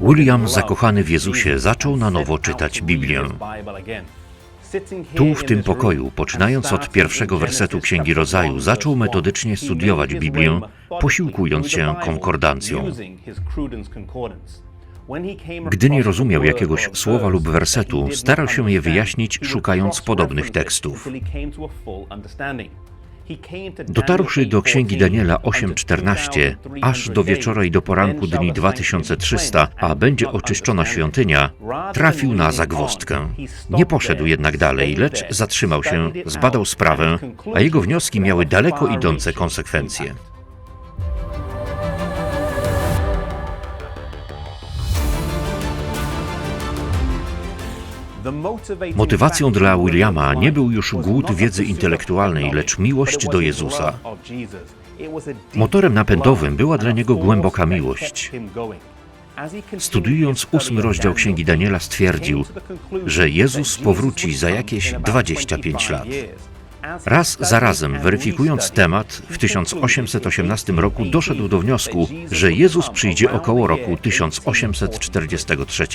William, zakochany w Jezusie, zaczął na nowo czytać Biblię. Tu, w tym pokoju, poczynając od pierwszego wersetu Księgi Rodzaju, zaczął metodycznie studiować Biblię, posiłkując się konkordancją. Gdy nie rozumiał jakiegoś słowa lub wersetu, starał się je wyjaśnić, szukając podobnych tekstów. Dotarłszy do Księgi Daniela 8:14, aż do wieczora i do poranku dni 2300, a będzie oczyszczona świątynia, trafił na zagwozdkę. Nie poszedł jednak dalej, lecz zatrzymał się, zbadał sprawę, a jego wnioski miały daleko idące konsekwencje. Motywacją dla Williama nie był już głód wiedzy intelektualnej, lecz miłość do Jezusa. Motorem napędowym była dla niego głęboka miłość. Studiując 8 rozdział Księgi Daniela, stwierdził, że Jezus powróci za jakieś 25 lat. Raz za razem, weryfikując temat, w 1818 roku doszedł do wniosku, że Jezus przyjdzie około roku 1843.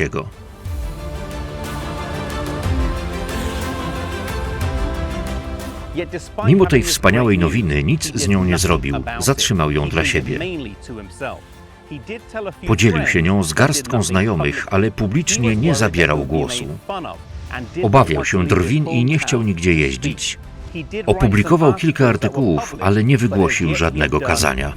Mimo tej wspaniałej nowiny nic z nią nie zrobił, zatrzymał ją dla siebie. Podzielił się nią z garstką znajomych, ale publicznie nie zabierał głosu. Obawiał się drwin i nie chciał nigdzie jeździć. Opublikował kilka artykułów, ale nie wygłosił żadnego kazania.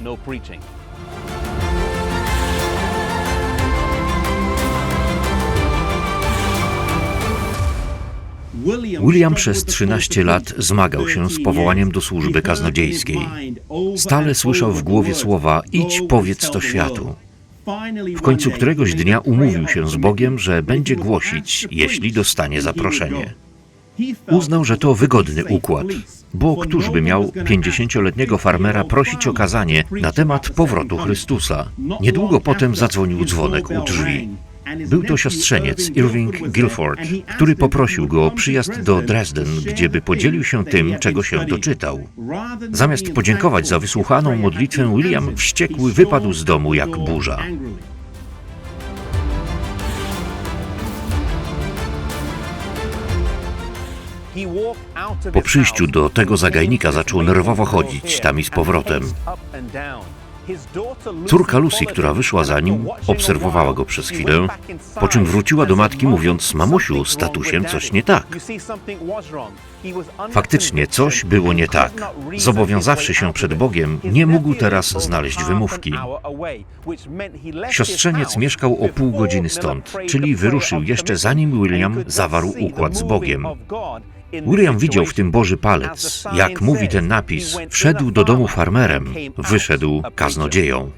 William przez 13 lat zmagał się z powołaniem do służby kaznodziejskiej. Stale słyszał w głowie słowa: idź, powiedz to światu. W końcu któregoś dnia umówił się z Bogiem, że będzie głosić, jeśli dostanie zaproszenie. Uznał, że to wygodny układ, bo któż by miał 50-letniego farmera prosić o kazanie na temat powrotu Chrystusa? Niedługo potem zadzwonił dzwonek u drzwi. Był to siostrzeniec Irving Guilford, który poprosił go o przyjazd do Dresden, gdzie by podzielił się tym, czego się doczytał. Zamiast podziękować za wysłuchaną modlitwę, William wściekły wypadł z domu jak burza. Po przyjściu do tego zagajnika zaczął nerwowo chodzić tam i z powrotem. Córka Lucy, która wyszła za nim, obserwowała go przez chwilę, po czym wróciła do matki, mówiąc: mamusiu, z tatusiem coś nie tak. Faktycznie coś było nie tak. Zobowiązawszy się przed Bogiem, nie mógł teraz znaleźć wymówki. Siostrzeniec mieszkał o pół godziny stąd, czyli wyruszył jeszcze zanim William zawarł układ z Bogiem. William widział w tym Boży palec. Jak mówi ten napis, wszedł do domu farmerem, wyszedł kaznodzieją.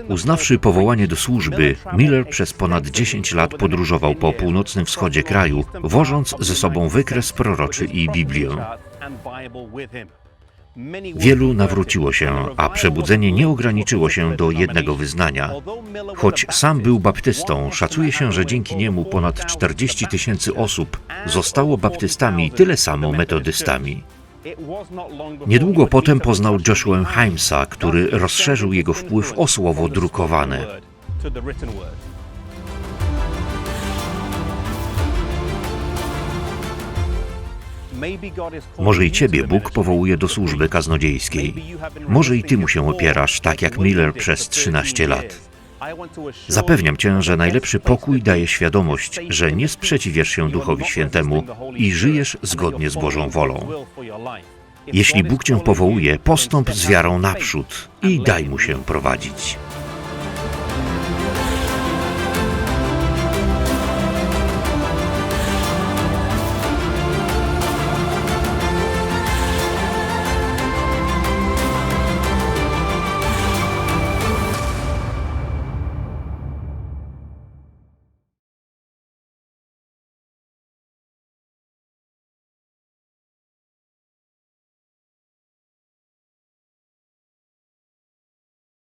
Uznawszy powołanie do służby, Miller przez ponad 10 lat podróżował po północnym wschodzie kraju, wożąc ze sobą wykres proroczy i Biblię. Wielu nawróciło się, a przebudzenie nie ograniczyło się do jednego wyznania. Choć sam był baptystą, szacuje się, że dzięki niemu ponad 40 000 osób zostało baptystami i tyle samo metodystami. Niedługo potem poznał Joshua Hymesa, który rozszerzył jego wpływ o słowo drukowane. Może i Ciebie Bóg powołuje do służby kaznodziejskiej. Może i Ty mu się opierasz, tak jak Miller przez 13 lat. Zapewniam Cię, że najlepszy pokój daje świadomość, że nie sprzeciwiasz się Duchowi Świętemu i żyjesz zgodnie z Bożą wolą. Jeśli Bóg Cię powołuje, postąp z wiarą naprzód i daj Mu się prowadzić.